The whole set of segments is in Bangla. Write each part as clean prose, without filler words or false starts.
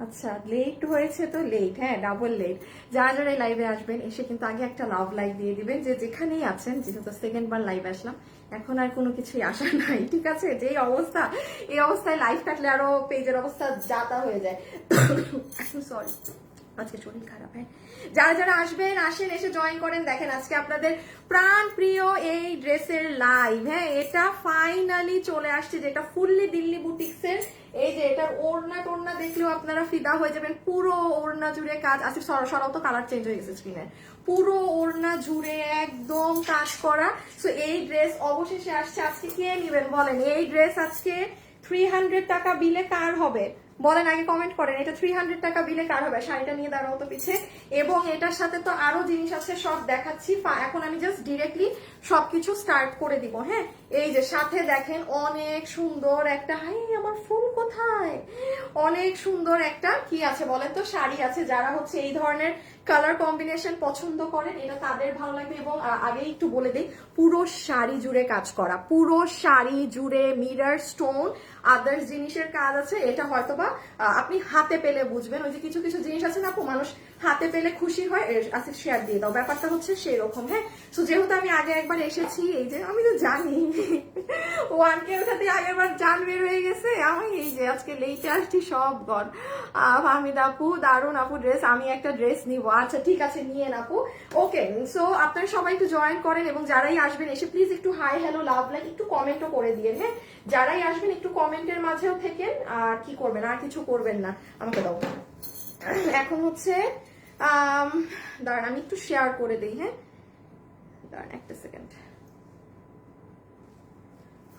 আচ্ছা, লেট হয়েছে তো লেট, হ্যাঁ ডাবল লেট। যারা যারা এই লাইভে আসবেন এসে কিন্তু আগে একটা লাভ লাইক দিয়ে দিবেন, যে যেখানেই আছেন, যেহেতু সেকেন্ড বার লাইভ আসলাম, এখন আর কোনো কিছুই আশা নাই, ঠিক আছে? যেই অবস্থা, এই অবস্থায় লাইভ কাটলে আরো পেজের অবস্থা যাতা হয়ে যায়। সরি, আজকে শরীর খারাপ। হ্যাঁ, যারা যারা আসবেন আসেন, এসে জয়েন করেন। দেখেন আজকে আপনাদের প্রাণ প্রিয় এই ড্রেসের লাইভ, হ্যাঁ এটা ফাইনালি চলে আসছে, যেটা ফুললি দিল্লি বুটিক্সের। এই যে এটার ওড়না টোড়না দেখলেও আপনারা ফিদা হয়ে যাবেন। পুরো ওড়না জুড়ে কাজ আছে, সরাও তো কালার চেঞ্জ হয়ে গেছে স্ক্রিনে। পুরো ওড়না জুড়ে একদম কাজ করা। সো এই ড্রেস অবশেষে আসছে। আজকে কে নেবেন বলেন? এই ড্রেস আজকে 300 টাকা বিলে কার হবে বলেন? আগে কমেন্ট করেন, এটা 300 টাকা বিলে কার হবে? শাড়িটা নিয়ে দাঁড়াও তো পিছে। এবং এটার সাথে তো আরো জিনিস আছে, সব দেখাচ্ছি। এখন আমি জাস্ট ডিরেক্টলি সবকিছু স্টার্ট করে দিব। হ্যাঁ, এই যে সাথে দেখেন অনেক সুন্দর একটা, হাই আমার ফুল কোথায়, অনেক সুন্দর একটা কি আছে বলেন তো, শাড়ি আছে। যারা হচ্ছে এই ধরনের কালার কম্বিনেশন পছন্দ করেন, এটা তাদের ভালো লাগবে। এবং আগে একটু বলে দিই, পুরো শাড়ি জুড়ে কাজ করা, পুরো শাড়ি জুড়ে মিরর স্টোন আদার্স জিনিসের কাজ আছে। এটা হয়তোবা আপনি হাতে পেলে বুঝবেন। ওই যে কিছু কিছু জিনিস আছে না আপু, মানুষ হাতে পেলে খুশি হয়, আচ্ছা শেয়ার দিয়ে দাও, ব্যাপারটা হচ্ছে সেই রকম। হ্যাঁ, তো যেহেতু আমি আগে একবার এসেছি, এই যে আমি তো জানি 1K ওঠাতে আগের বার জান বের হয়ে গেছে। আমি এই যে আজকে লেটে আসছি সব গন। ফাহমিদ আপু দারুন আপু ড্রেস, আমি একটা ড্রেস নিব। আচ্ছা ঠিক আছে, নিয়ে আপু। ওকে, সো আপনারা সবাই একটু জয়েন করেন, এবং যারাই আসবেন এসে প্লিজ একটু হাই হ্যালো লাভ লাইক একটু কমেন্টও করে দিয়ে। হ্যাঁ, যারাই আসবেন একটু কমেন্টের মাঝেও থেকেন। আর কি করবেন, আর কিছু করবেন না। আমাকে দাও। এখন হচ্ছে দাঁড়ান আমি একটু শেয়ার করে দিই। হ্যাঁ দাঁড়ান একটা সেকেন্ড।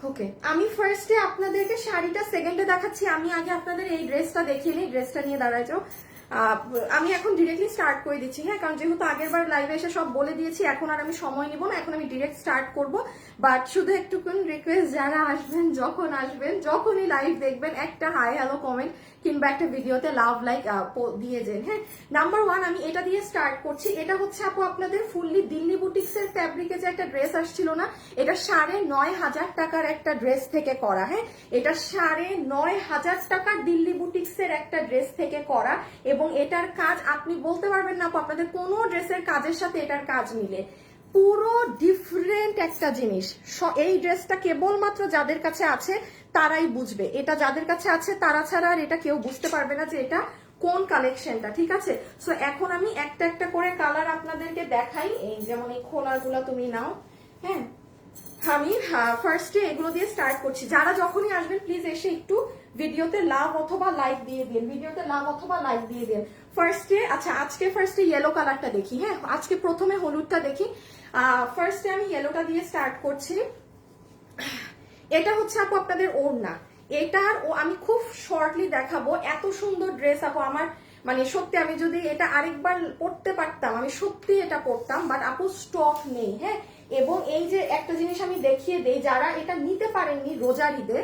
ওকে, আমি ফার্স্টে আপনাদেরকে শাড়িটা সেকেন্ডে দেখাচ্ছি। আমি আগে আপনাদের এই ড্রেসটা দেখিয়ে নিই, ড্রেসটা নিয়ে দাঁড়ায় যাও। আমি এখন ডিরেক্টলি স্টার্ট করে দিচ্ছি। হ্যাঁ, কারণ যেহেতু আগের বার লাইভে এসে সব বলে দিয়েছি, এখন আর আমি সময় নিব না, এখন আমি ডিরেক্ট স্টার্ট করব। বাট শুধু একটুকুন রিকোয়েস্ট, যারা আসবেন, যখন আসবেন, যখনই লাইভ দেখবেন, একটা হাই হ্যালো কমেন্ট কিংবা একটা ভিডিওতে লাভ লাইক দিয়ে যান। হ্যাঁ, নাম্বার 1 আমি এটা দিয়ে স্টার্ট করছি। এটা হচ্ছে আপু আপনাদের ফুললি দিল্লি বুটিক্সের ফ্যাব্রিকে যে একটা ড্রেস আসছিল না, এটা 9,500 টাকার একটা ড্রেস থেকে করা। হ্যাঁ, এটা 9,500 টাকার দিল্লি বুটিক্সের একটা ড্রেস থেকে করা। এবং এটার কাজ আপনি বলতে পারবেন না আপু আপনাদের কোনো ড্রেসের কাজের সাথে এটার কাজ মিলে। পুরো ডিফারেন্ট একটা জিনিস। এই ড্রেসটা কেবলমাত্র যাদের কাছে আছে তারাই বুঝবে, এটা যাদের কাছে আছে তারা ছাড়া আর এটা কেউ বুঝতে পারবে না যে এটা কোন কালেকশনটা। ঠিক আছে, সো এখন আমি একটা একটা করে কালার আপনাদেরকে দেখাই। এই যেমন এই খোলাগুলো তুমি নাও। হ্যাঁ, আমি ফার্স্টে এগুলো দিয়ে স্টার্ট করছি। যারা যখনই আসবেন প্লিজ এসে একটু ভিডিওতে লাভ অথবা লাইক দিয়ে দিন, ভিডিওতে লাভ অথবা লাইক দিয়ে দিন ফার্স্টে। আচ্ছা আজকে ফার্স্টে ইয়েলো কালারটা দেখি। হ্যাঁ, আজকে প্রথমে হলুদটা দেখি। ফার্স্টে আমি ইয়েলোটা দিয়ে স্টার্ট করছি। এটা হচ্ছে আপু আপনাদের ওড়না। এটার আমি খুব শর্টলি দেখাবো। এত সুন্দর ড্রেস আপু, আমার মানে সত্যি আমি যদি এটা আরেকবার পড়তে পারতাম আমি সত্যি এটা পড়তাম, বাট আপু স্টক নেই। হ্যাঁ, এবং এই যে একটা জিনিস আমি দেখিয়ে দেই, যারা এটা নিতে পারেননি রোজার ঈদে,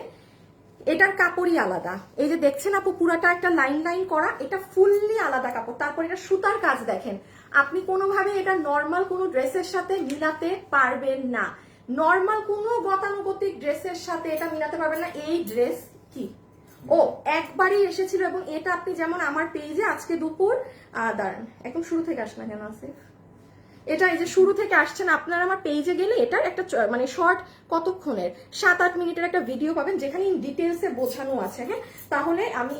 এটার কাপড়ই আলাদা। এই যে দেখছেন আপু পুরাটা একটা লাইন লাইন করা, এটা ফুললি আলাদা কাপড়। তারপর এটা সুতার কাজ দেখেন, আপনি কোনোভাবে এটা নর্মাল কোনো ড্রেসের সাথে মিলাতে পারবেন না। নর্মাল কোনো গতানুগতিক ড্রেসের সাথে এটা মিলাতে পারবেন না। এই ড্রেস কি ও একবারই এসেছিল, এবং এটা আপনি যেমন আমার পেজে আজকে দুপুর দাঁড়ান একদম শুরু থেকে আসনা কেন আসিফ, এটা এই যে শুরু থেকে আসছেন আপনারা আমার পেজে গেলে এটার একটা মানে শর্ট কতক্ষণের 7-8 মিনিটের একটা ভিডিও পাবেন, যেখানে ইন ডিটেলসে বোঝানো আছে। হ্যাঁ, তাহলে আমি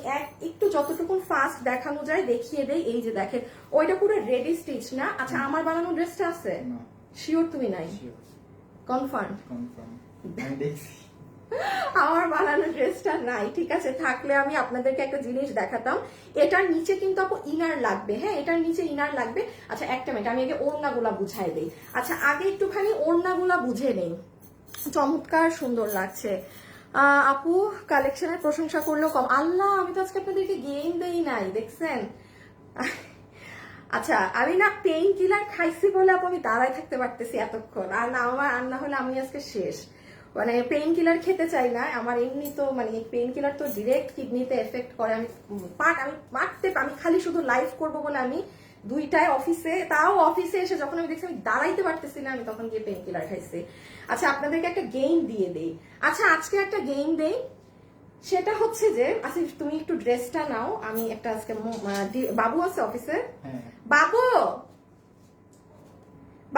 একটু যতটুকু ফাস্ট দেখানো যায় দেখিয়ে দেই। এই যে দেখেন ওইটা পুরো রেডি স্টিচ না। আচ্ছা আমার বানানো ড্রেসটা আছে? শিওর তুমি নাই? কনফার্ম? আমার বানানো ড্রেসটা নাই। ঠিক আছে, থাকলে আমি আপনাদেরকে একটা জিনিস দেখাতাম। এটার নিচে কিন্তু আপু ইনার লাগবে। হ্যাঁ, এটার নিচে ইনার লাগবে। আচ্ছা একটা মিনিট, আমি আগে ওড়নাগুলা বুঝাই দেই। আচ্ছা আগে একটুখানি ওড়নাগুলা বুঝে নেই। চমৎকার সুন্দর লাগছে। আপু কালেকশনের প্রশংসা করলেও কম। আল্লাহ, আমি তো আজকে আপনাদেরকে গেম দেই নাই, দেখছেন? আচ্ছা আমি না পেইন কিলার খাইছি বলে আপু আমি দাঁড়ায় থাকতে পারতেছি এতক্ষণ। আর না আমার আর না হলে আমি আজকে শেষ। মানে পেইন কিলার খেতে চাই না, আমার এমনি তো মানে পেইন কিলার তো ডিরেক্ট কিডনিতে এফেক্ট করে। আমি আমি খালি শুধু লাইভ করব বলে আমি 2টায় অফিসে, তাও অফিসে এসে যখন আমি দেখছি আমি দাঁড়াইতে পারতেছি না, আমি তখন গিয়ে পেইন কিলার খাইছি। আচ্ছা আপনাদেরকে একটা গেম দিয়ে দেই। আচ্ছা আজকে একটা গেম দেই। সেটা হচ্ছে যে আসিফ তুমি একটু ড্রেসটা নাও, আমি একটা আজকে বাবু আছে অফিসে, বাবু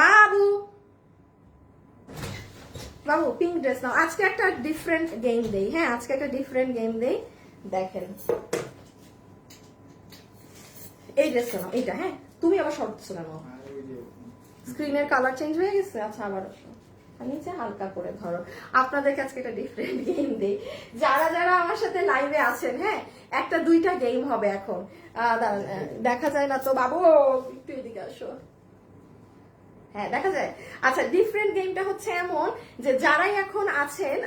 বাবু বাবু পিঙ্ক ড্রেস নাও। আজকে একটা ডিফারেন্ট গেম দেই, হ্যাঁ আজকে একটা ডিফারেন্ট গেম দেই। দেখেন এই ড্রেসটা নাও, এইটা, হ্যাঁ তুমি আবার শর্ট নাও, স্ক্রিনের কালার চেঞ্জ হয়ে গেছে। আচ্ছা আবার নিচে হালকা করে ধরো। আপনাদের কাছে একটা ডিফারেন্ট গেম দেই, যারা যারা আমার সাথে লাইভে আছেন, হ্যাঁ একটা দুইটা গেম হবে এখন। দেখা যায় না তো বাবু, একটু এদিকে আসো, হ্যাঁ দেখা যায়। আচ্ছা ডিফারেন্ট গেমটা হচ্ছে এমন যে যারাই এখন আছেন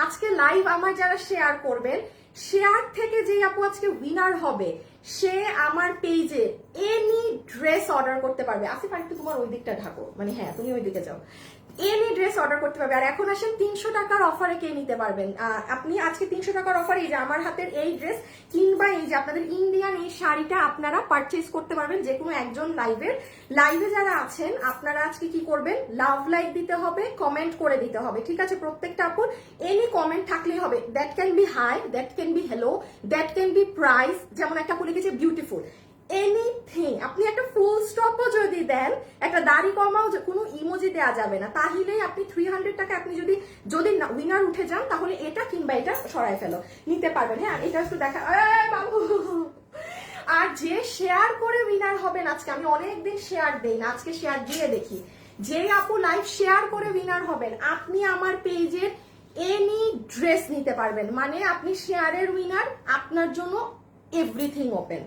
আজকে লাইভ আমার যারা শেয়ার করবেন, শেয়ার থেকে যে আপু আজকে উইনার হবে সে আমার পেজে এনি ড্রেস অর্ডার করতে পারবে। আসিফ একটু তোমার ওই দিকটা ঢাকো, মানে হ্যাঁ তুমি ওই দিকে যাও, এনি ড্রেস অর্ডার করতে পারবে। আর এখন আসেন 300 টাকার অফারে কে নিতে পারবেন। আপনি আজকে 300 টাকার অফারে এই যে আমার হাতের এই ড্রেস কিংবা এই যে আপনাদের ইন্ডিয়ান এই শাড়িটা আপনারা পারচেজ করতে পারবেন যে কোনো একজন লাইভে যারা আছেন আপনারা আজকে কি করবেন, লাভ লাইক দিতে হবে, কমেন্ট করে দিতে হবে, ঠিক আছে। প্রত্যেকটা আপুর এনি কমেন্ট থাকলেই হবে, that can be high, that can be hello, that can be price, যেমন একটা আপু লিখেছে বিউটিফুল, এনিথিং। আপনি একটা ফুল স্টপও যদি দেন, একটা দাড়ি কমাও, কোনো ইমোজি দেওয়া যাবে না, তাহলেই আপনি 300 টাকা আপনি যদি উইনার উঠে যান তাহলে এটা কিংবা এটা সরাই ফেলো নিতে পারবেন। হ্যাঁ এটা একটু দেখা বাবু। আর যে শেয়ার করে উইনার হবেন, আজকে আমি অনেকদিন শেয়ার দেই না, আজকে শেয়ার দিয়ে দেখি, যে আপু লাইভ শেয়ার করে উইনার হবেন আপনি আমার পেজের এনি ড্রেস নিতে পারবেন। মানে আপনি শেয়ারের উইনার, আপনার জন্য এভরিথিং ওপেন,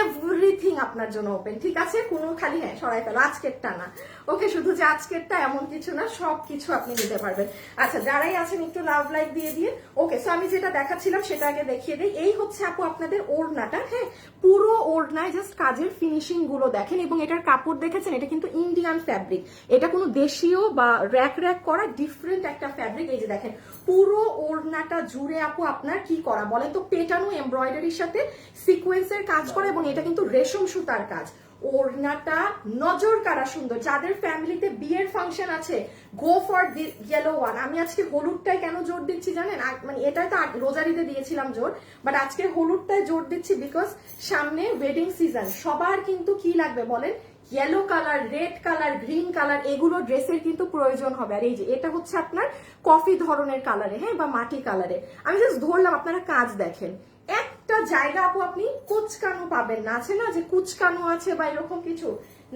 এভরিথিং আপনার জন্য ওপেন, ঠিক আছে। কোনো খালি হ্যাঁ সরাই ফেলো, আজকেরটা না, ওকে শুধু যে আজকেরটা এমন কিছু না, সব কিছু আপনি দিতে পারবেন। আচ্ছা যারাই আছেন একটু লাভ লাইক দিয়ে দিয়ে। ওকে সো আমি যেটা দেখাচ্ছিলাম সেটা আগে দেখিয়ে দিই। এই হচ্ছে আপু আপনাদের ওড়নাটা, হ্যাঁ পুরো ওড়নায় জাস্ট কাজের ফিনিশিং গুলো দেখেন, এবং এটার কাপড় দেখেছেন, এটা কিন্তু ইন্ডিয়ান ফ্যাব্রিক, এটা কোনো দেশীয় বা র্যাক করা ডিফারেন্ট একটা ফ্যাব্রিক। এই যে দেখেন পুরো ওড়নাটা জুড়ে আপু আপনার কি করা বলেন তো, পেটানো এমব্রয়ডারির সাথে সিকোয়েন্সের কাজ করা, এবং এটা কিন্তু রেশম সুতার কাজ। ওড়নাটা নজর কাড়া সুন্দর। যাদের ফ্যামিলিতে বিয়ের ফাংশন আছে, go for the yellow one. আমি আজকে হলুদটাই কেন জোর দিচ্ছি জানেন, মানে এটাই তো রোজারিতে দিয়েছিলাম জোর, বাট আজকে হলুদটাই জোর দিচ্ছি বিকজ সামনে ওয়েডিং সিজন, সবার কিন্তু কি লাগবে বলেন, yellow colour, red colour, green colour, এগুলো ড্রেসের কিন্তু প্রয়োজন হবে। আর এই যে এটা হচ্ছে আপনার কফি ধরনের কালারে, হ্যাঁ বা মাটি কালারে। আমি জাস্ট ধরলাম, আপনারা কাজ দেখেন, একটা জায়গা আপু আপনি কুচকানো পাবেন না, আছে না যে কুচকানো আছে বা এরকম কিছু,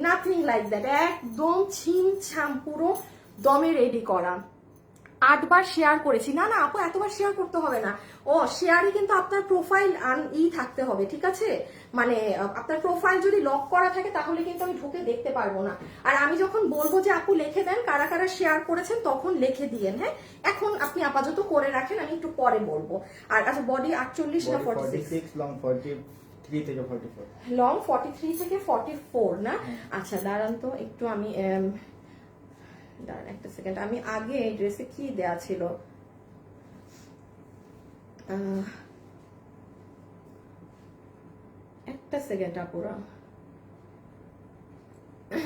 নাথিং লাইক দ্যাট, একদম ছিম ছাম পুরো দমে রেডি করা। 8 বার শেয়ার করেছি, না না আপু এতবার শেয়ার করতে হবে না, ও শেয়ারই কিন্তু আপনার প্রোফাইল থাকতে হবে, ঠিক আছে। মানে আপনার প্রোফাইল যদি লক করা থাকে তাহলে কিন্তু আমি ঢুকে দেখতে পারবো না। আর আমি যখন বলবো যে আপু লিখে দেন কারা কারা শেয়ার করেছেন তখন লিখে দিয়েন, হ্যাঁ এখন আপনি আপাতত করে রাখেন, আমি একটু পরে বলবো। আর আচ্ছা বডি 48 না 46, লং 43 থেকে 44, লং 43 থেকে 44 না। আচ্ছা দাঁড়ান তো একটু আমি দাঁড়ান একটা সেকেন্ড, আমি আগে এই ড্রেসে কি দেয়া ছিল, একটা সেকেন্ড আপুরা,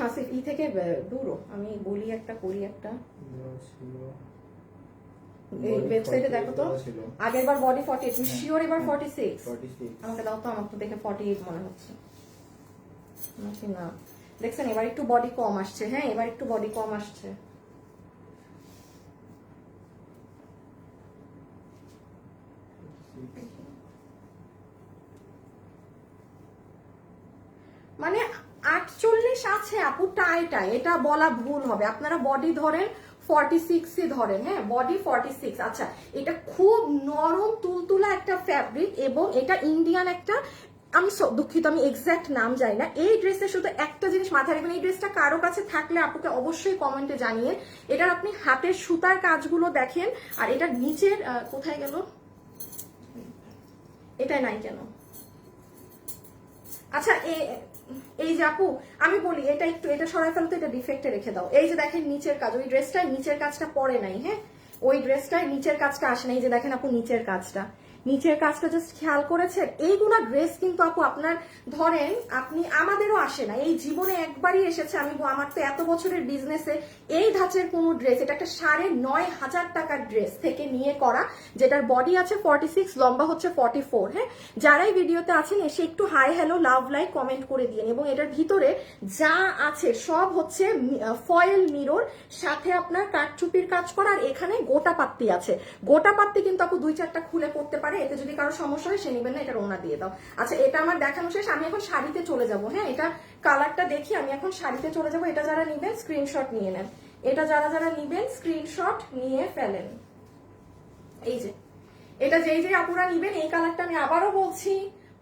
আসিফ ই থেকে দূরও আমি বলি একটা করি একটা, ওয়েবসাইটে দেখো তো আগের বার বডি 48, তুমি শিওর এবার 46? আমাকে দাও তো, আমার তো দেখে 48 মনে হচ্ছে নাকি না। দেখছেন এবার একটু বডি কম আসছে, হ্যাঁ এবার একটু বডি কম আসছে। মানে 48 আছে আপু, টাই এটা বলা ভুল হবে, আপনারা বডি ধরেন 46 ধরেন, হ্যাঁ বডি 46। আচ্ছা এটা খুব নরম তুলতুলা একটা ফ্যাব্রিক, এবং এটা ইন্ডিয়ান একটা, আমি দুঃখিত আমি এক্সাক্ট নাম জানি না। এই ড্রেসের শুধু একটা জিনিস মাথায় রাখবেন, এই ড্রেসটা কারো কাছে থাকলে আপুকে অবশ্যই কমেন্টে জানিয়ে, এটার আপনি হাতের সুতার কাজগুলো দেখেন, আর এটার নিচের কোথায় গেল, এটাই নাই কেন। আচ্ছা এই যে আপু আমি বলি এটা একটু, এটা সরাই ফেলতে, এটা ডিফেক্টে রেখে দাও। এই যে দেখেন নিচের কাজ, ওই ড্রেসটায় নিচের কাজটা পরে নাই, হ্যাঁ ওই ড্রেসটায় নিচের কাজটা আসে না, এই যে দেখেন আপু নিচের কাজটা, নিচের কাজটা জাস্ট খেয়াল করেছেন? এইগুলা ড্রেস কিন্তু আপু আপনার ধরেন আপনি আমাদেরও আসে না, এই জীবনে একবারই এসেছে। আমার তো এত বছরের বিজনেসে এই ধাঁচের কোনো ড্রেস, এটা একটা 9,500 টাকার ড্রেস থেকে নিয়ে করা, যেটার বডি আছে 46, লম্বা হচ্ছে 44। হ্যাঁ, যারাই ভিডিওতে আছেন এসে একটু hi hello love like comment করে দিন। এবং এটার ভিতরে যা আছে সব হচ্ছে ফয়েল মিরর, সাথে আপনার কাঠচুপির কাজ করা, আর এখানে গোটা পাত্তি আছে। গোটা পাত্তি কিন্তু আপু 2-4টা খুলে পড়তে পারে, এতে যদি কারো সমস্যা হয় সে নেবেন না, এটা ওনা দিয়ে দাও। আচ্ছা, এটা আমার দেখানো শেষ, আমি এখন শাড়িতে চলে যাব। হ্যাঁ, এটা কালারটা দেখি, আমি এখন শাড়িতে চলে যাব। এটা যারা নিবেন স্ক্রিনশট নিয়ে নেন, এটা যারা নিবেন স্ক্রিনশট নিয়ে ফেলেন। এই যে এটা যেই আপুরা নিবেন, এই কালারটা আমি আবারও বলছি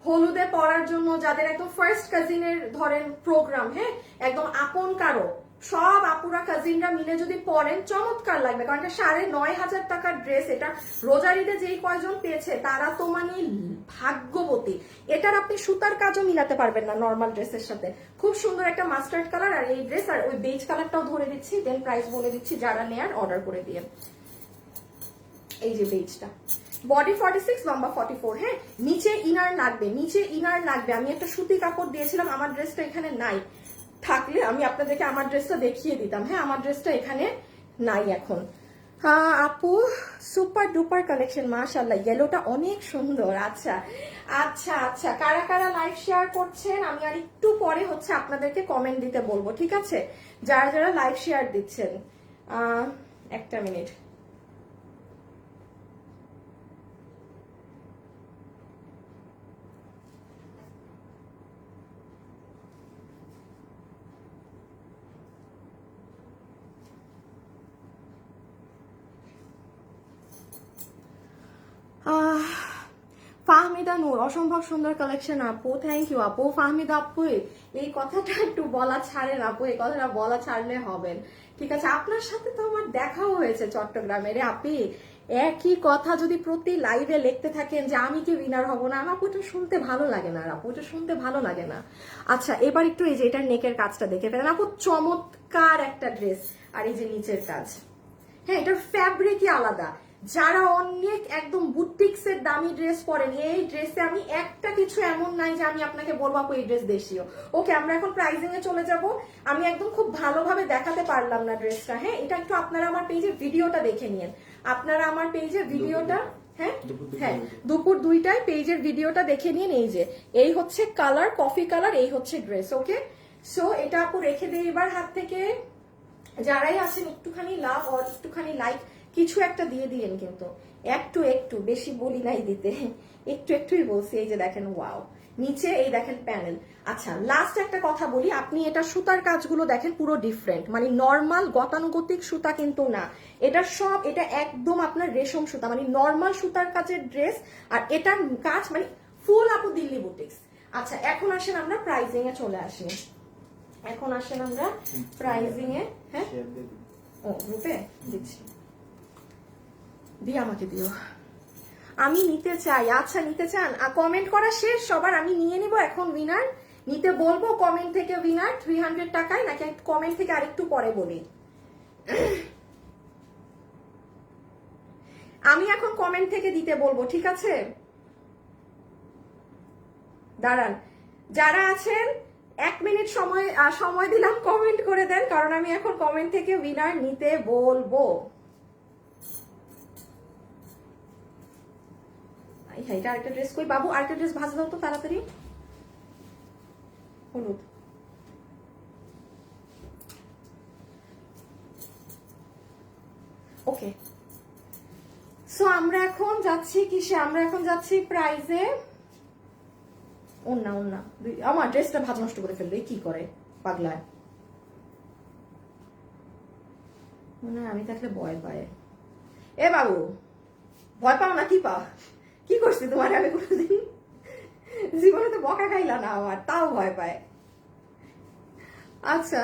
হলুদে পরার জন্য, যাদের একদম ফার্স্ট কাজিনের ধরেন প্রোগ্রাম, হ্যাঁ একদম আপন কারো, সব আপুরা কাজিনরা মিলে যদি পরেন চমৎকার লাগবে। কারণ এটা 9,500 টাকার ড্রেস, এটা রোজারিতে যেই কয়জন পেয়েছে তারা তো মানে ভাগ্যবতী। এটার আপনি সুতার কাজও মিলাতে পারবেন না নর্মাল ড্রেসের সাথে। খুব সুন্দর একটা মাস্টার্ড কালার, আর এই ড্রেস আর ওই বেজ কালারটাও ধরে দিচ্ছি, দেন প্রাইস বলে দিচ্ছি, যারা নেয়ার অর্ডার করে দিয়ে। এই যে বেজটা বডি 46, লম্বা 44। হ্যাঁ, নিচে ইনার লাগবে, নিচে ইনার লাগবে। আমি একটা সুতি কাপড় দিয়েছিলাম, আমার ড্রেসটা এখানে নাই, থাকলে আমি আপনাদেরকে আমার ড্রেসটা দেখিয়ে দিতাম। হ্যাঁ, আমার ড্রেসটা এখানে নাই এখন। আপু সুপার ডুপার কালেকশন, মাশাআল্লাহ, ইয়েলোটা অনেক সুন্দর। আচ্ছা আচ্ছা আচ্ছা, কারা কারা লাইভ শেয়ার করছেন আমি আর একটু পরে হচ্ছে আপনাদেরকে কমেন্ট দিতে বলবো, ঠিক আছে? যারা যারা লাইভ শেয়ার দিচ্ছেন, একটা মিনিট। ফাহমিদা নূর, অসম্ভব সুন্দর কালেকশন আপু, থ্যাংক ইউ আপু। ফাহমিদা আপু, এই কথাটা একটু বলা ছাড়েন আপু, এই কথাটা বলা ছাড়লে হবেন, ঠিক আছে? আপনার সাথে তো আমার দেখাও হয়েছে চট্টগ্রামে রে আপি, একই কথা যদি প্রতি লাইভে লিখতে থাকেন যে আমি কি উইনার হব না, আপু এটা শুনতে ভালো লাগে না আপু, এটা শুনতে ভালো লাগে না। আচ্ছা, এবার একটু এই যে এটার নেকের কাজটা দেখে ফেলেন আপু, চমৎকার একটা ড্রেস। আর এই যে নিচের কাজ, হ্যাঁ এটার ফ্যাব্রিকই আলাদা। যারা অনেক একদম বুটিক্সের দামি ড্রেস পরেন, এই ড্রেসে আমি একটা কিছু এমন নাই যে আমি আপনাকে বলবো আপু এই ড্রেস দেশীয়। ওকে, আমরা এখন প্রাইজিং এ চলে যাব। আমি একদম খুব ভালোভাবে দেখাতে পারলাম না ড্রেসটা। হ্যাঁ, এটা একটু আপনারা আমার পেজে ভিডিওটা দেখে নিন, আপনারা আমার পেজে ভিডিওটা, হ্যাঁ হ্যাঁ দুপুর 2টায় পেজের ভিডিওটা দেখে নিন। এই যে এই হচ্ছে কালার, কফি কালার, এই হচ্ছে ড্রেস। ওকে, সো এটা আপু রেখে দিই এবার হাত থেকে। যারাই আছেন একটুখানি লাভ আর একটুখানি লাইক কিছু একটা দিয়ে দিলেন, কিন্তু একটু একটু বেশি বলি নাই দিতে, একটু একটুই বলছি। এই যে দেখেন, ওয়াও, নিচে এই দেখেন প্যানেল। আচ্ছা, লাস্ট একটা কথা বলি, আপনি এটা সুতার কাজগুলো দেখেন পুরো ডিফারেন্ট, মানে নর্মাল গতানুগতিক সুতা কিন্তু না, এটা সব, এটা একদম আপনার রেশম সুতা, মানে নর্মাল সুতার কাজের ড্রেস। আর এটার কাজ মানে ফুল আপু দিল্লি বুটিক্স। আচ্ছা, এখন আসেন আমরা প্রাইজিং এ চলে আসি, এখন আসেন আমরা প্রাইজিং এ। হ্যাঁ, ও গ্রুপে দিচ্ছি, দিয়ে আমাকে দিও, আমি নিতে চাই। আচ্ছা, নিতে চান? কমেন্ট করা শেষ সবার, আমি নিয়ে নিব এখন উইনার, নিতে বলবো কমেন্ট থেকে উইনার 300 টাকায়, নাকি কমেন্ট থেকে আরেকটু পরে বলি? আমি এখন কমেন্ট থেকে দিতে বলবো, ঠিক আছে? দাঁড়ান, যারা আছেন 1 মিনিট সময় দিলাম, কমেন্ট করে দেন, কারণ আমি এখন কমেন্ট থেকে উইনার নিতে বলবো। এটা আরেকটা ড্রেস কই বাবু, আরেকটা ড্রেস ভাজ দাও তো তাড়াতাড়ি, হলুদ। ওকে, সো আমরা এখন যাচ্ছি কিসে, আমরা এখন যাচ্ছি প্রাইজে। ওন্না ওন্না, আমার ড্রেসটা ভাজ নষ্ট করে ফেলবে, কি করে পাগলায়, মনে হয় আমি থাকলে ভয় পায়। এ বাবু, ভয় পাও না? কি পাও? কি করছি তোমার আমি কোনোদিন? জীবনে তো বকা খাইলা না আমার, তাও ভয় পায়। আচ্ছা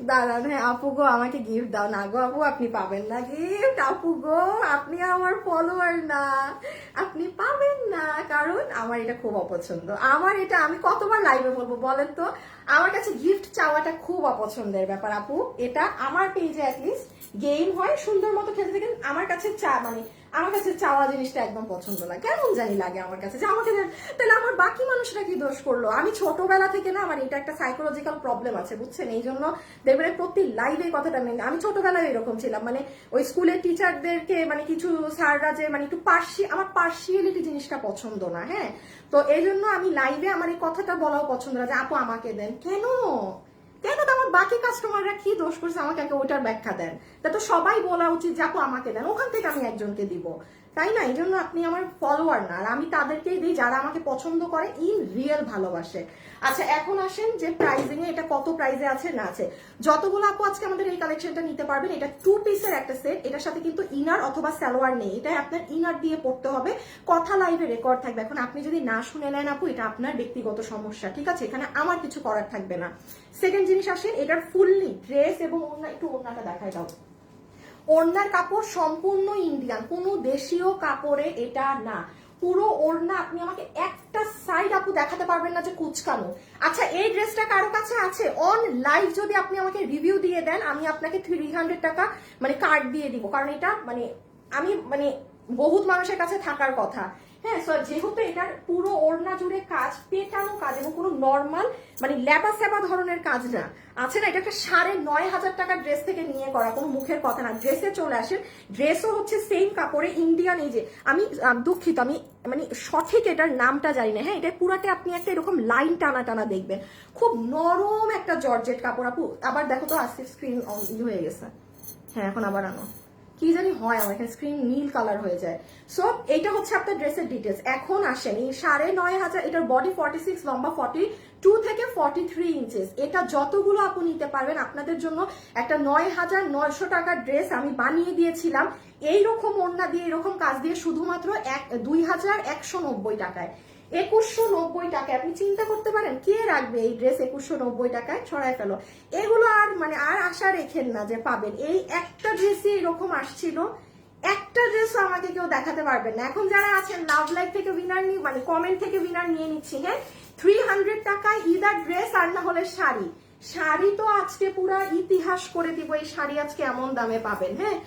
দাঁড়ান, হ্যাঁ আপু গো আমাকে গিফট দাও না গো আপু, আপনি পাবেন না গিফট আপু গো, আপনি আমার ফলোয়ার না, আপনি পাবেন না, কারণ আমার এটা খুব অপছন্দ। আমার এটা আমি কতবার লাইভে বলবো বলেন তো, আমার কাছে গিফট চাওয়াটা খুব অপছন্দের ব্যাপার আপু। এটা আমার পেজে অ্যাটলিস্ট গেম হয়, সুন্দর মতো খেলতে থাকেন, আমার কাছে মানে আমার কাছে চাওয়া জিনিসটা একদম পছন্দ না, কেমন জানি লাগে আমার কাছে যে আমাকে দেন। তাহলে আমার বাকি মানুষরা কি দোষ করলো? আমি ছোটবেলা থেকে না, মানে এটা একটা সাইকোলজিক্যাল প্রবলেম আছে বুঝছেন, এই জন্য দেখবেন প্রতি লাইভে কথাটা মেনে, আমি ছোটবেলায় এরকম ছিলাম, মানে ওই স্কুলের টিচারদেরকে মানে কিছু স্যাররা যে মানে একটু আমার পার্সিয়ালিটি জিনিসটা পছন্দ না, হ্যাঁ। তো এই জন্য আমি লাইভে আমার এই কথাটা বলাও পছন্দ না যে আপু আমাকে দেন। কেন কেন তো আমার বাকি কাস্টমাররা কি দোষ করছে আমাকে আগে ওইটার ব্যাখ্যা দেন। তা তো সবাই বলা উচিত যে আপু আমাকে দেন, ওখান থেকে আমি একজনকে দিব, তাই না? এই জন্য আপনি আমার ফলোয়ার না, আর আমি তাদেরকেই দিই যারা আমাকে পছন্দ করে, ইন রিয়েল ভালোবাসে। আচ্ছা এখন আসেন যে প্রাইজিং এ এটা কত প্রাইজে আছে না আছে। যতগুলো আপু আজকে আমাদের এই কালেকশনটা নিতে পারবেন, এটা 2 পিসের একটা সেট, এটার সাথে কিন্তু ইনার অথবা সালোয়ার নেই, এটা আপনার ইনার দিয়ে পড়তে হবে, কথা লাইভে রেকর্ড থাকবে। এখন আপনি যদি না শুনে নেন আপু, এটা আপনার ব্যক্তিগত সমস্যা, ঠিক আছে, এখানে আমার কিছু করার থাকবে না। সেকেন্ড জিনিস আসেন, এটার ফুললি ড্রেস এবং ওড়না, একটু ওড়নাটা দেখাই দাও। ওড়নার কাপড় সম্পূর্ণ ইন্ডিয়ান, কোনো দেশীয় কাপড়ে এটা না, পুরো ওড়না। আপনি আমাকে একটা সাইড আপু দেখাতে পারবেন না যে কুচকানো। আচ্ছা এই ড্রেসটা কারো কাছে আছে? অন লাইভ যদি আপনি আমাকে রিভিউ দিয়ে দেন, আমি আপনাকে 300 টাকা মানে কার্ড দিয়ে দিব, কারণ এটা মানে আমি মানে বহুত মানুষের কাছে থাকার কথা, হ্যাঁ। সো যেহেতু এটার পুরো ওড়না জুড়ে কাজ, পেটানো কাজ, এবং কোনো নর্মাল মানে ল্যাবা স্যাবা ধরনের কাজ না, আছে না, এটা একটা 9,500 টাকার ড্রেস থেকে নিয়ে করা, কোনো মুখের কথা না। ড্রেসে চলে আসেন, ড্রেসও হচ্ছে সেম কাপড়ে ইন্ডিয়ান। এই যে আমি দুঃখিত, আমি মানে সঠিক এটার নামটা জানি না, হ্যাঁ। এটা পুরাতে আপনি একটা এরকম লাইন টানা টানা দেখবেন, খুব নরম একটা জর্জেট কাপড় আপু। আবার দেখো তো আজকে স্ক্রিন হয়ে গেছে, হ্যাঁ এখন আবার আনো, কি জানি হয় আমার এখানে স্ক্রিন নীল কালার হয়ে যায়। সো এইটা হচ্ছে আপনার ড্রেসের ডিটেলস। এখন আসেন এই 9,500, এটার বডি 46, লম্বা 42 থেকে 43 ইঞ্চেস। এটা যতগুলো আপু নিতে পারবেন আপনাদের জন্য একটা 9,900 টাকার ড্রেস আমি বানিয়ে দিয়েছিলাম এইরকম ওড়না দিয়ে, এরকম কাজ দিয়ে, শুধুমাত্র 2,190 টাকায়। 2,190 টাকায় আপনি চিন্তা করতে পারেন কে রাখবে এই ড্রেস 2,190 টাকায়? ছড়ায় ফেলো এগুলো, আর মানে আর আশা রেখেন না যে পাবেন। এই একটা ড্রেসই এরকম আসছিল, একটা ড্রেসও আমাকে কেউ দেখাতে পারবেন না। এখন যারা আছেন লাভ লাইভ থেকে উইনার নিয়ে, মানে কমেন্ট থেকে উইনার নিয়ে নিচ্ছি, হ্যাঁ। 300 টাকায় ইদার ড্রেস আর না হলে শাড়ি। শাড়ি তো আজকে পুরো ইতিহাস করে দিব, এই শাড়ি আজকে এমন দামে পাবেন, হ্যাঁ।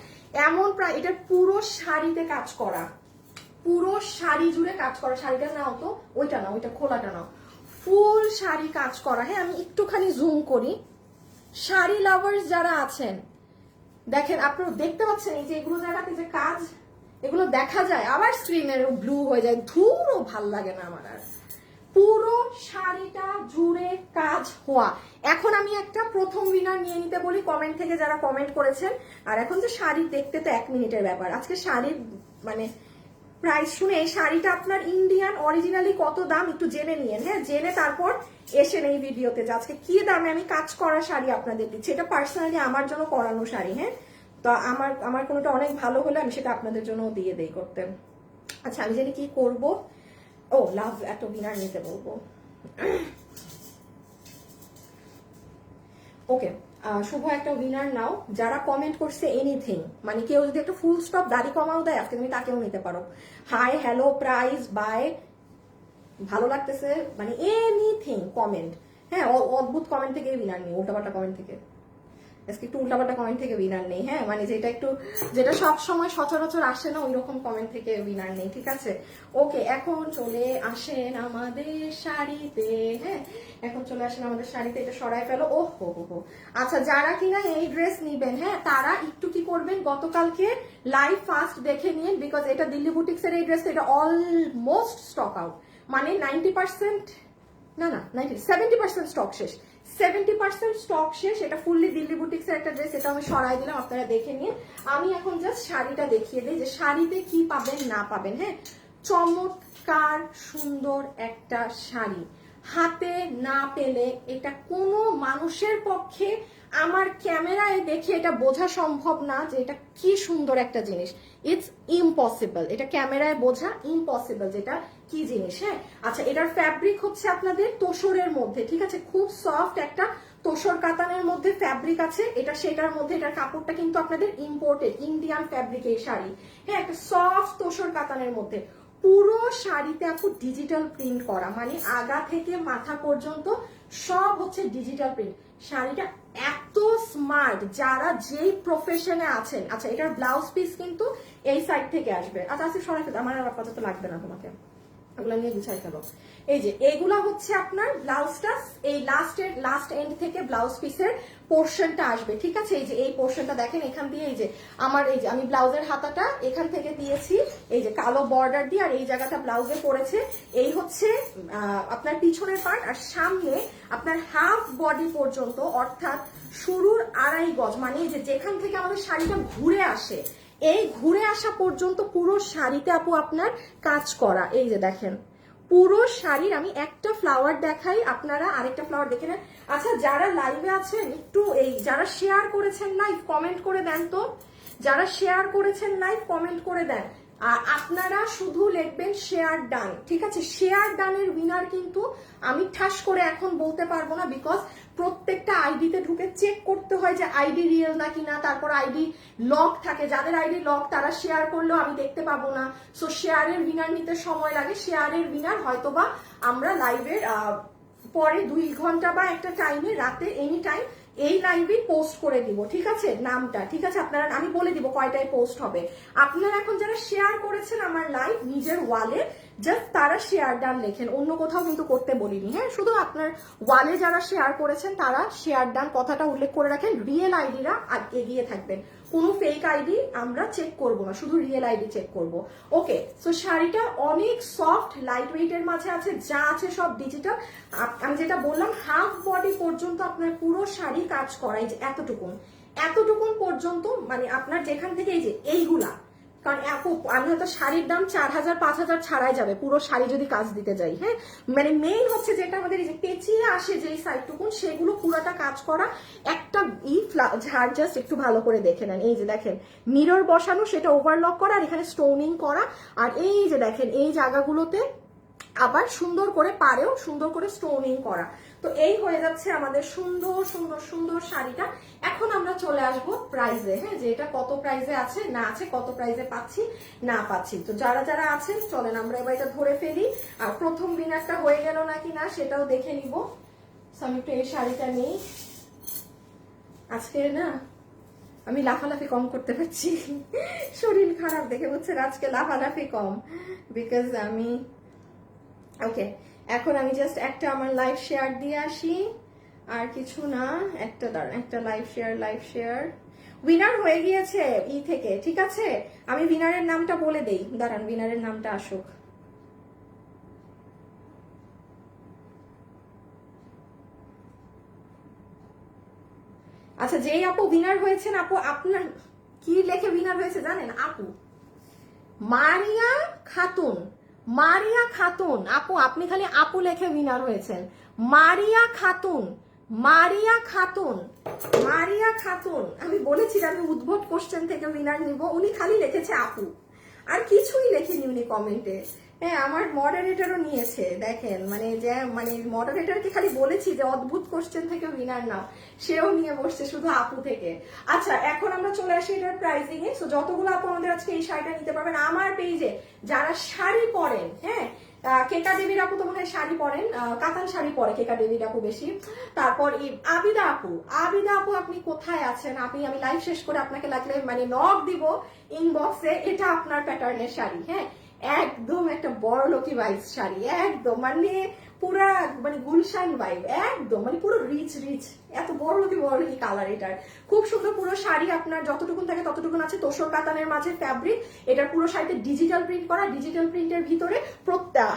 এমন প্রায় এটা পুরো শাড়িতে কাজ করা, পুরো শাড়ি জুড়ে কাজ করা। শাড়িটা নাও তো, ওইটা নাও, ওইটা খোলাটা নাও, ফুল শাড়ি কাজ করা, হ্যাঁ। আমি একটুখানি জুম করি, শাড়ি লাভার্স যারা আছেন দেখেন, আপনারা দেখতে পাচ্ছেন এই যে এগুলো জায়গাতে যে কাজ, এগুলো দেখা যায়, আবার স্ক্রিনের ব্লু হয়ে যায়, ধুরো ভাল লাগে না আমার আর। পুরো শাড়িটা জুড়ে কাজ হওয়া। এখন আমি একটা প্রথম উইনার নিয়ে নিতে বলি কমেন্ট থেকে যারা কমেন্ট করেছেন। আর এখন যে শাড়ি দেখতে তো 1 মিনিটের ব্যাপার, আজকে শাড়ির মানে প্রাইস শুনে, এই শাড়িটা আপনার ইন্ডিয়ান অরিজিনালি কত দাম একটু জেনে নিয়েন, হ্যাঁ। জেনে তারপর এসেন এই ভিডিওতে যে আজকে কি দামে আমি কাজ করা শাড়ি আপনাদের দিচ্ছি। এটা পার্সোনালি আমার জন্য করানো শাড়ি, হ্যাঁ। তো আমার কোনোটা অনেক ভালো হলে আমি সেটা আপনাদের জন্য দিয়ে দেই করতে। আচ্ছা আমি জানি কি করব, ও লাভ একটা উইনার নিতে বলবো। ওকে শুভ একটা উইনার নাও যারা কমেন্ট করছে এনিথিং, মানে কেউ যদি একটা ফুল স্টপ দাড়ি কমাও দেয় আজকে তুমি তাকেও নিতে পারো। হাই হ্যালো প্রাইস বাই ভালো লাগতেছে, মানে এনিথিং কমেন্ট, হ্যাঁ। অদ্ভুত কমেন্ট থেকে উইনার নেই, উল্টাপাল্টা কমেন্ট থেকে, আজকে একটু উল্টাপাল্টা কমেন্ট থেকে উইনার নেই, হ্যাঁ। মানে যেটা সব সময় সচরাচর আসে না, ওই রকম কমেন্ট থেকে উইনার নেই, ঠিক আছে। ওকে এখন চলে আসেন আমাদের শাড়িতে, হ্যাঁ। এখন চলে আসেন আমাদের শাড়িতে, এটা সরাই ফেলো। ও হো হো হো। আচ্ছা যারা কিনা এই ড্রেস নিবেন, হ্যাঁ, তারা একটু কি করবেন, গতকালকে লাইভ ফার্স্ট দেখে নিন, বিকজ এটা দিল্লি বুটিক্সের এই ড্রেস, এটা অলমোস্ট স্টক আউট, মানে 90% না 70% স্টক শেষ, 70% স্টক শেষ। এটা ফুললি দিল্লি বুটিক্সের একটা ড্রেস, এটা আমি সরাই দিলাম, আপনারা দেখে নিন। আমি এখন জাস্ট শাড়িটা দেখিয়ে দিই যে শাড়িতে কি পাবেন না পাবেন, হ্যাঁ। চমৎকার সুন্দর একটা শাড়ি, হাতে না পেলে এটা কোনো মানুষের পক্ষে আমার ক্যামেরায় দেখে এটা বোঝা সম্ভব না যে এটা কি সুন্দর একটা জিনিস। ইটস ইম্পসিবল, এটা ক্যামেরায় বোঝা ইম্পসিবল যেটা কি জিনিস, হ্যাঁ। আচ্ছা এটার ফ্যাব্রিক হচ্ছে আপনাদের তোসরের মধ্যে, ঠিক আছে, খুব সফট একটা তোসর কাতানের মধ্যে ফ্যাব্রিক আছে, এটা সেটার মধ্যে। এটার কাপড়টা কিন্তু আপনাদের ইম্পোর্টেড ইন্ডিয়ান ফ্যাব্রিক এই শাড়ি, হ্যাঁ, একটা সফট তোসর কাতানের মধ্যে। পুরো শাড়িতে আপু ডিজিটাল প্রিন্ট করা, মানে আগা থেকে মাথা পর্যন্ত সব হচ্ছে ডিজিটাল প্রিন্ট। শাড়িটা এত স্মার্ট, যারা যেই প্রফেশনে আছেন। আচ্ছা, এটার ব্লাউজ পিস কিন্তু এই সাইড থেকে আসবে। আচ্ছা আসি সরাই ফেলো, আমার আর আপাতত লাগবে না, তোমাকে এগুলো নিয়ে গুছাই ফেলো। এই যে এগুলা হচ্ছে আপনার ব্লাউজটা, এই লাস্ট এন্ড থেকে ব্লাউজ পিসের পোর্শনটা আসবে, ঠিক আছে? এই যে এই পোর্শনটা দেখেন, এখান দিয়ে এই যে আমার এই যে আমি ব্লাউজের হাতাটা এখান থেকে দিয়েছি এই যে কালো বর্ডার দিয়ে, আর এই জায়গাটা ব্লাউজে পড়েছে। এই হচ্ছে আপনার পিছনের পার্ট, আর সামনে আপনার হাফ বডি পর্যন্ত, অর্থাৎ শুরুর 2.5 গজ, মানে এই যে যেখান থেকে আমাদের শাড়িটা ঘুরে আসে, এই ঘুরে আসা পর্যন্ত পুরো শাড়িতে আপু আপনার কাজ করা। এই যে দেখেন পুরো শাড়ির, আমি একটা ফ্লাওয়ার দেখাই, আপনারা আরেকটা ফ্লাওয়ার দেখে নেন। আচ্ছা, যারা লাইভে আছেন একটু এই যারা শেয়ার করেছেন লাইভ কমেন্ট করে দেন তো, যারা শেয়ার করেছেন লাইভ কমেন্ট করে দেন। আর আপনারা শুধু লিখবেন শেয়ার ডান, ঠিক আছে? শেয়ার ডানের উইনার কিন্তু আমি ঠাস করে এখন বলতে পারবো না, বিকজ প্রত্যেকটা আইডিতে ঢুকে চেক করতে হয় যে আইডি রিয়েল নাকি না, তারপর আইডি লক থাকে, যাদের আইডি লক তারা শেয়ার করলেও আমি দেখতে পাবো না। সো শেয়ারের উইনার নিতে সময় লাগে। শেয়ারের উইনার হয়তোবা আমরা লাইভের পরে 2 ঘন্টা বা একটা টাইমে রাতে এনি টাইম এই লাইভে পোস্ট করে দিব, ঠিক আছে? নামটা, ঠিক আছে? আপনারা আমি বলে দিব কয়টায় পোস্ট হবে। আপনারা এখন যারা শেয়ার করেছেন আমার লাইভ নিজের ওয়ালে, জাস্ট তারা শেয়ার ডান লেখেন, অন্য কোথাও কিন্তু করতে বলিনি, হ্যাঁ? শুধু আপনার ওয়ালে যারা শেয়ার করেছেন তারা শেয়ার ডান কথাটা উল্লেখ করে রাখেন। রিয়েল আইডিরা এগিয়ে থাকবেন, কোনো ফেক আইডি আমরা চেক করব না, শুধু রিয়েল আইডি চেক করব। ওকে, সো শাড়িটা অনেক সফট, লাইট ওয়েটের মাঝে আছে, যা আছে সব ডিজিটাল। আমি যেটা বললাম হাফ বডি পর্যন্ত আপনার পুরো শাড়ি কাজ করা, এই যে এতটুকুন পর্যন্ত, মানে আপনার যেখান থেকে এই যে এইগুলা, কারণ আমি হয়তো শাড়ির দাম 4000-5000 ছাড়াই যাবে পুরো শাড়ি যদি কাজ দিতে যাই, হ্যাঁ? মানে মেইন হচ্ছে যেটা আমাদের এই যে পেঁচিয়ে আসে যেই সাইডটুকুন, সেগুলো পুরোটা কাজ করা। একটা ঝাড় জাস্ট একটু ভালো করে দেখে নেন, এই যে দেখেন মিরর বসানো, সেটা ওভারলক করা, আর এখানে স্টোনিং করা, আর এই যে দেখেন এই জায়গাগুলোতে আবার সুন্দর করে পারেও সুন্দর করে স্টোনিং করা। তো এই হয়ে যাচ্ছে আমাদের সুন্দর সুন্দর সুন্দর শাড়িটা। এখন আমরা চলে আসবো প্রাইজে, হ্যাঁ? যে এটা কত প্রাইজে আছে না আছে, কত প্রাইজে পাচ্ছি না পাচ্ছি। তো যারা যারা আছেন চলেন আমরা এবার এটা ধরে ফেলি, আর প্রথম উইনারটা হয়ে গেল নাকি না সেটাও দেখে নিব। আমি একটু এই শাড়িটা নেই, আজকে না আমি লাফালাফি কম করতে পারছি, শরীর খারাপ দেখে বুঝছেন, আজকে লাফালাফি কম, বিকজ আমি ওকে। এখন আমি জাস্ট একটা আমার লাইভ শেয়ার দিয়ে আসি, আর কিছু না, একটা লাইভ শেয়ার। উইনার হয়ে গিয়েছে থেকে, ঠিক আছে? আমি উইনারের নামটা বলে দেই, দাঁড়ান উইনারের নামটা আসুক। আচ্ছা, যেই আপু উইনার হয়েছেন, আপু আপনার কি লেখে উইনার হয়েছে জানেন? আপু মারিয়া খাতুন, মারিয়া খাতুন। আপু আপনি খালি আপু লেখে উইনার হয়েছেন। মারিয়া খাতুন, মারিয়া খাতুন, মারিয়া খাতুন। আমি বলেছি আমি উদ্ভট কোশ্চেন থেকে উইনার নিব, উনি খালি লিখেছে আপু, আর কিছুই লেখেনি উনি কমেন্টে। হ্যাঁ, আমার মডারেটরও নিয়েছে, দেখেন মানে মডারেটরকে খালি বলেছি যে অদ্ভুত কোশ্চেন থেকে উইনার নাও, সেও নিয়ে বসছে শুধু আপু থেকে। আচ্ছা, এখন আমরা চলে আসি এটার প্রাইসিং এ। সো যতগুলো আপু আমাদের আজকে এই শাড়িটা নিতে পারবেন আমার পেজে, যারা শাড়ি পরেন, হ্যাঁ? কেকা দেবীর আপু তো মনে হয় শাড়ি পরেন, কাতান শাড়ি পরে কেকা দেবীর আপু বেশি। তারপর আবিদা আপু, আপনি কোথায় আছেন? আমি লাইভ শেষ করে আপনাকে লাগলে মানে নক দিব ইনবক্সে, এটা আপনার প্যাটার্নের শাড়ি, হ্যাঁ? একদম একটা বড় লোকি ভাইব শাড়ি, একদম মানে পুরা মানে গুলশান ভাইব, একদম মানে পুরো রিচ, এত বড় লোকি কালার এটার, খুব সুন্দর। পুরো শাড়ি আপনার যতটুকুন থাকে ততটুকুন আছে, তোষক কাতানের মাঝে ফ্যাব্রিক। এটার পুরো শাড়িতে ডিজিটাল প্রিন্ট করা, ডিজিটাল প্রিন্টের ভিতরে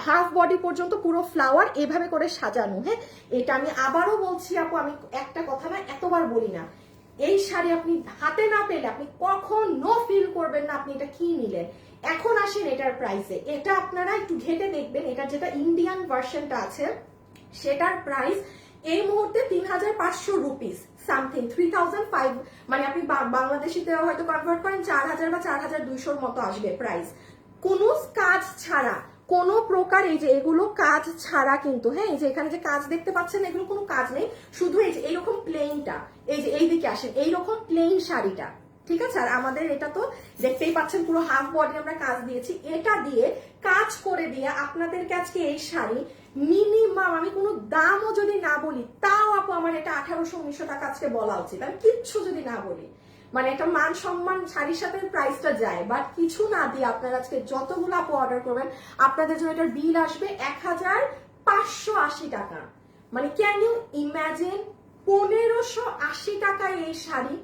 হাফ বডি পর্যন্ত পুরো ফ্লাওয়ার এভাবে করে সাজানো, হ্যাঁ? এটা আমি আবারও বলছি আপু, আমি একটা কথা না এতবার বলি না, এই শাড়ি আপনি হাতে না পেলে আপনি কখনো ফিল করবেন না আপনি এটা কি নিলেন। এখন আসেন এটার প্রাইসে, এটা আপনারা একটু ঘেটে দেখবেন, এটার যেটা ইন্ডিয়ান ভার্সনটা আছে সেটার প্রাইস এই মুহূর্তে 3500 রুপিস সামথিং, 3005, মানে আপনি বাংলাদেশিতে হয়তো কনভার্ট করেন 4000 বা 4200 মতো আসবে প্রাইস, কোনো কাজ ছাড়া, কোনো প্রকার এই যে এগুলো কাজ ছাড়া কিন্তু, হ্যাঁ? এই যে এখানে যে কাজ দেখতে পাচ্ছেন এগুলো কোনো কাজ নেই, শুধু এই যে এইরকম প্লেনটা, এই যে এইদিকে আসেন এইরকম প্লেন শাড়িটা, ঠিক আছে। আর আমাদের এটা তো দেখতেই পাচ্ছেন পুরো হাফ বডি আমরা কাজ দিয়েছি। এটা দিয়ে কাজ করে দিয়ে আপনাদেরকে আজকে এই শাড়ি মিনিমাম আমি কোনো দামও যদি না বলি তাও আপু আমার এটা 1800-1900 টাকা আজকে বলা উচিত, আমি কিচ্ছু যদি না বলি, মানে এটা মান সম্মান শাড়ির সাথে প্রাইসটা যায়, বাট কিছু না দিয়ে আপনারা আজকে যতগুলো আপু অর্ডার করবেন আপনাদের জন্য এটার বিল আসবে 1580 টাকা। মানে ক্যান ইউ ইম্যাজিন 1580 টাকায় এই শাড়ি।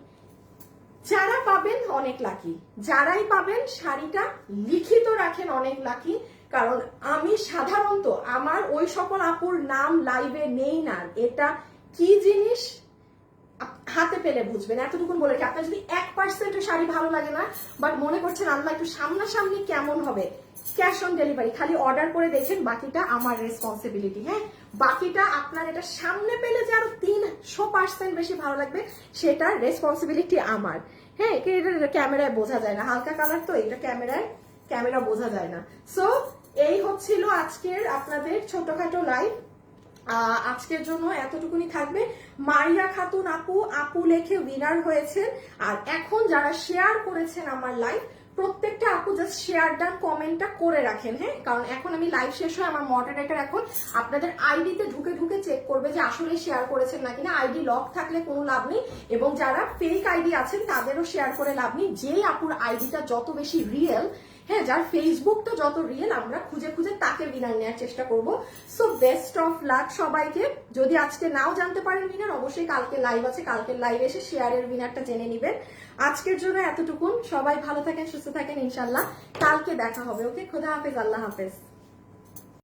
যারা পাবেন অনেক লাকি, যারাই পাবেন শাড়িটা লিখিত রাখেন অনেক লাকি। কারণ আমি সাধারণত আমার ওই সকল আপুর নাম লাইভে নেই না, এটা কি জিনিস হাতে পেলে বুঝবেন। এতটুকুন বলে কি, আপনার যদি 1% শাড়ি ভালো লাগে না বাট মনে করছেন আল্লাহ একটু সামনাসামনি কেমন হবে, ক্যাশ অন ডেলিভারি, খালি অর্ডার করে দেখেন, বাকিটা আমার রেসপন্সিবিলিটি। হ্যাঁ, বাকিটা আপনার এটা সামনে পেলে যে আরো 300% বেশি ভালো লাগবে সেটার রেসপন্সিবিলিটি আমার। হ্যাঁ, এটা ক্যামেরায় বোঝা যায় না, হালকা কালার তো, এটা ক্যামেরা বোঝা যায় না। সো এই হচ্ছিল আজকের আপনাদের ছোটখাটো লাইভ। আজকের জন্য এতটুকুনি থাকবে। মারিয়া খাতুন আপু লেখে উইনার হয়েছেন। আর এখন যারা শেয়ার করেছেন আমার লাইভ, প্রত্যেকটা আপু জাস্ট শেয়ার ডান কমেন্টটা করে রাখেন। হ্যাঁ, কারণ এখন আমি লাইভ শেষ হয় আমার মডারেটর এখন আপনাদের আইডিতে ঢুকে ঢুকে চেক করবে যে আসলে শেয়ার করেছেন নাকি না। আইডি লক থাকলে কোনো লাভ নেই, এবং যারা ফেক আইডি আছেন তাদেরও শেয়ার করে লাভ নেই। যেই আপুর আইডিটা যত বেশি রিয়েল, হ্যাঁ, যার ফেসবুকটা যত রিয়েল, আমরা খুঁজে খুঁজে তাকে উইনার নেওয়ার চেষ্টা করব। সো বেস্ট অফ লাক সবাইকে। যদি আজকে নাও জানতে পারেন উইনার, অবশ্যই কালকে লাইভ আছে, কালকের লাইভে এসে শেয়ারের উইনারটা জেনে নেবেন। আজকের জন্য এতটুকুন, সবাই ভালো থাকেন, সুস্থ থাকেন, ইনশাল্লাহ কালকে দেখা হবে। ওকে, খোদা হাফেজ, আল্লাহ হাফেজ।